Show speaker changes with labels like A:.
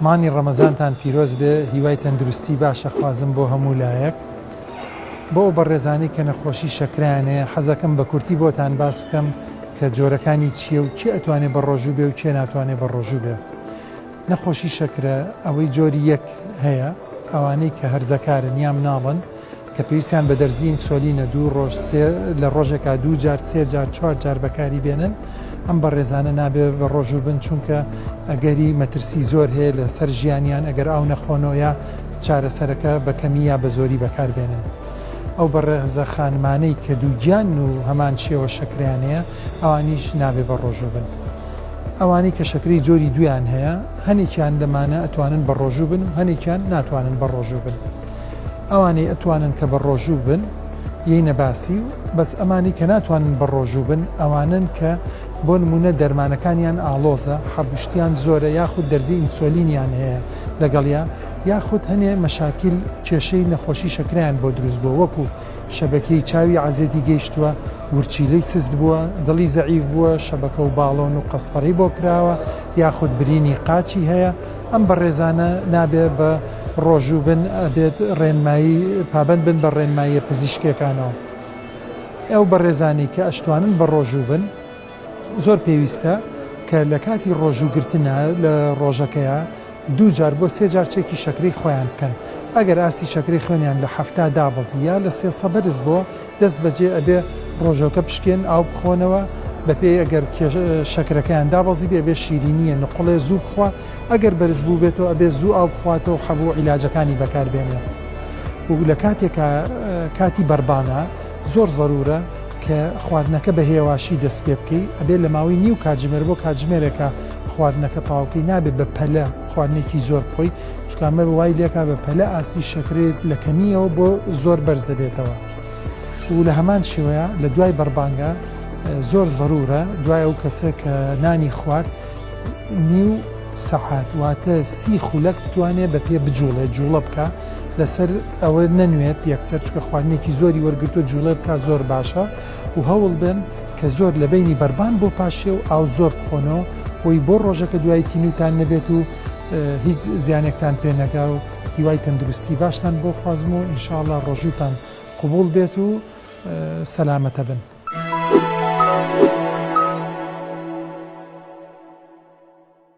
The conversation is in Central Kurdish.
A: مانی ڕەمەزانتان پیرۆز بێ، هیوای تەندروستی باشە خوازم بۆ هەموو لایەک. بۆ بەڕێزانی کە نەخۆشی شەکرانێ حەزەکەم بە کورتی بۆتان باس بکەم کە جۆرەکانی چییە و کێ ئەتوانێت بە ڕۆژوو بێ و کێ ناتوانێت بە ڕۆژوو بێ. نەخۆشی شەکرە ئەوەی جۆری یەک هەیە، ئەوانەی کە هەرزەکارن یان ناڵن کە پێویستیان بە دەرزی ئینسۆلینە 2 ڕۆژ لە ڕۆژێکا 2 جار 3 جار 4 جار بەکاری بێنن. ئەم بەڕێزانە نابێ بە ڕۆژوو بن، چونکە ئەگەری مەترسی زۆر هەیە لە سەر ژیانیان ئەگەر ئاو نەخۆنەوەیە چارەسەرەکە بە کەمی یا بە زۆری بەکاربێنن. ئەو بەڕێزە خانمانەی کە دووگیان و هەمان شێوە شەکریانەیە ئەوانیش نابێ بە ڕۆژوو بن. ئەوانەی کە شەکری جۆری دویان هەیە هەنێکیان لەمانە ئەتوانن بە ڕۆژوو بن و هەنێکیان ناتوانن بە ڕۆژوو بن. ئەوانەی ئەتوانن کە بە ڕۆژوو بن یەینە باسی و بەس ئەمانی کە ناتوانن بە ڕۆژوو بن ئەوانن کە بۆ نمونە دەرمانەکانیان ئاڵۆزە، حەبوشتیان زۆرە، یاخود دەرزی ئینسۆلینیان هەیە لەگەڵیا، یاخود هەنێ مەشاکیل کێشەی نەخۆشی شەکریان بۆ دروست بووە، وەکو شەبەکەی چاوی عەزێتی گەیشتووە، ورچیلەی سست بووە، دڵی زەعیف بووە، شەبەکە و باڵۆن و قەستەڕی بۆ کراوە، یاخود برینی قاچی هەیە. ئەم بەڕێزانە نابێ بە ڕۆژوو بن، ئەبێت ڕێنمایی پابند بن بە ڕێنماییە پزیشکەکانەوە. ئەو بەڕێزانی کە ئەشتوانن بە ڕۆژوو بن زۆر پێویستە کە لە کاتی ڕۆژووگرتنە لە ڕۆژەکەیە 2 جار بۆ 3 جار چێکی شەکری خۆیان بکەن. ئەگەر ئاستی شەکری خوێنیان لە 70 دابەزیە لە 300 بەرز بۆ دەست بەجێ ئەبێ ڕۆژەکە پشکێن ئاو بخۆنەوە، بەپێ ئەگەر شەکرەکەیان دابەزی بێ بێ شیرینیە نقڵێ زوو بخوا، ئەگەر بەرز بوو بێتەوە ئەبێ زوو ئاو بخواتەوە و حەبوو عیلاجەکانی بەکاربێنێ. و لە کاتێکە کاتی بەربانە زۆر زەرورە کە خواردنەکە بە هێواشی دەست پێ بکەی، ئەبێ لە ماوەی نیو کاتژمێر بۆ کاتژمێرێکە خواردنەکە تاوکەی، نابێت بە پەلە خواردنێکی زۆر بخۆی، چکامە وای لێکا بە پەلە ئاسی شەکرێت لە کەمیەوە بۆ زۆر بەرز دەبێتەوە. و لە هەمان شێوەیە لە دوای بەربانگە زۆر زەرورە دوای ئەو کەسە کە نانی خوارد نیو سەعات واتە 30 خولەک بتوانێت بە پێ بجوڵێ جوڵە بکە لەسەر ئەوە نەنوێت یەکسەر، چکە خواردنێکی زۆری وەرگرتو جوڵێ بکە زۆر باشە و هەوڵ بن کە زۆر لە بینی بەربان بۆ پاشێ و ئاو زۆر بخۆنەوە بۆی بۆ ڕۆژەکە دوای تینوتان نەبێت و هیچ زیانێکتان پێ نەکا و هیوای تەندروستی باشتان بۆ خوازم و ئینشاءڵڵا ڕۆژووتان قبوڵ بێت و سەلامەتە بن.